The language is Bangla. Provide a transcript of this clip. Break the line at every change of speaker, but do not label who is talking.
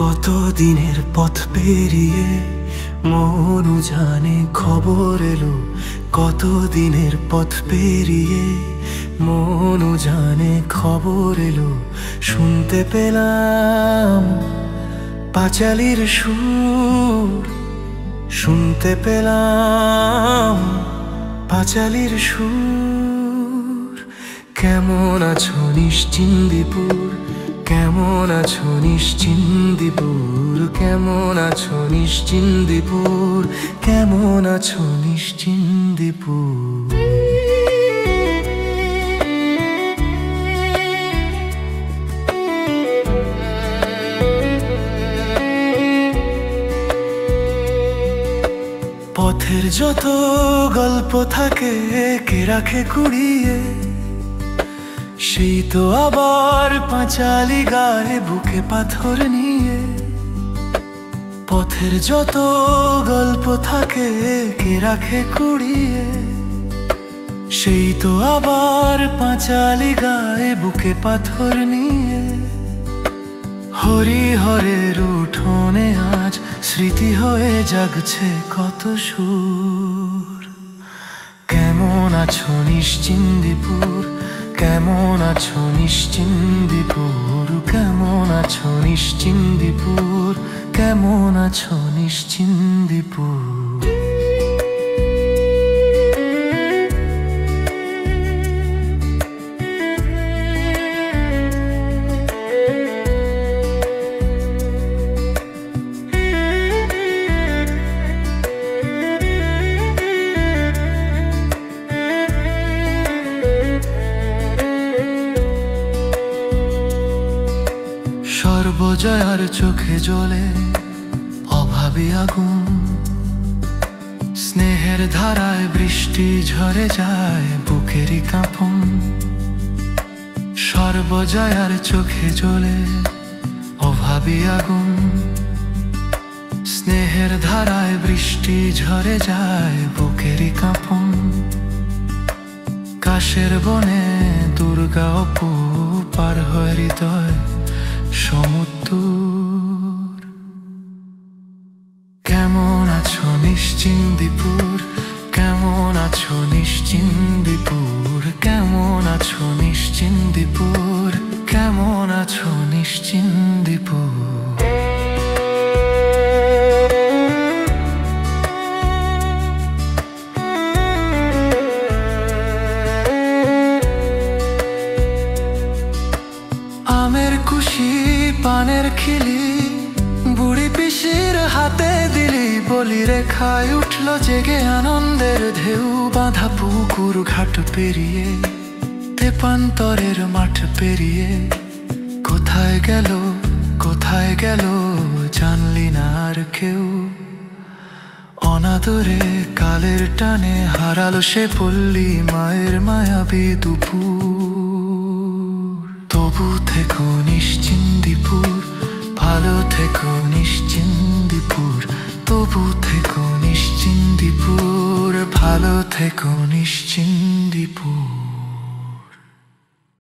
কত দিনের পথ পেরিয়ে মন জানে খবর এলো। কত দিনের পথ পেরিয়ে মন জানে খবর এলো। শুনতে পেলাম পাঁচালির সুর, শুনতে পেলাম পাঁচালির সুর। কেমন আছো নিশ্চিন্দিপুর, কেমন আছো নিশ্চিন্দিপুর, কেমন আছো নিশ্চিন্দিপুর, কেমন আছো নিশ্চিন্দিপুর। পথের যত গল্প থাকে কে রাখে কুড়িয়ে, সেই তো আবার পাঁচালি গায়ে বুকে পাথর নিয়ে। পথের যত গল্প থাকে কে রাখে কুড়িয়ে, সেই তো আবার পাঁচালি গায়ে বুকে পাথর নিয়ে। হরিহরের উঠোনে আজ স্মৃতি হয়ে জাগছে কত সুর। কেমন আছো নিশ্চিন্দিপুর, কেমন আছো নিশ্চিন্দিপুর, কেমন আছো নিশ্চিন্দিপুর, কেমন আছো নিশ্চিন্দিপুর। সর্বজয়ার চোখে জ্বলে অভাবী আগুন, স্নেহের ধারায় বৃষ্টি ঝরে যায় বুকেরই কাঁপন। সর্বজয়ার চোখে জ্বলে অভাবী আগুন, স্নেহের ধারায় বৃষ্টি ঝরে যায় বুকেরই কাঁপন। কাশের বনে দুর্গা অপু পার হয় হৃদয় সমুদ্র। কেমন আছো নিশ্চিন্দিপুর, কেমন আছো নিশ্চিন্দিপুর, কেমন আছো নিশ্চিন্দিপুর, কেমন আছো নিশ্চিন্দিপুর। আমের কুশি পানের খিলি বুড়ি পিসির হাতে দিলি, বলি রেখায় উঠল জেগে আনন্দের ঢেউ। বাঁধা পুকুর ঘাট পেরিয়ে তেপান্তরের মাঠ পেরিয়ে, কোথায় গেল কোথায় গেল জানলি না আর কেউ। অনাদরে কালের টানে হারালো সে পল্লী মায়ের মায়াবী দুপুর। তবু থেকো নিশ্চিন্দিপুর, ভালো থেকো নিশ্চিন্দিপুর, তবু থেকো নিশ্চিন্দিপুর, ভালো থেকো নিশ্চিন্দিপুর।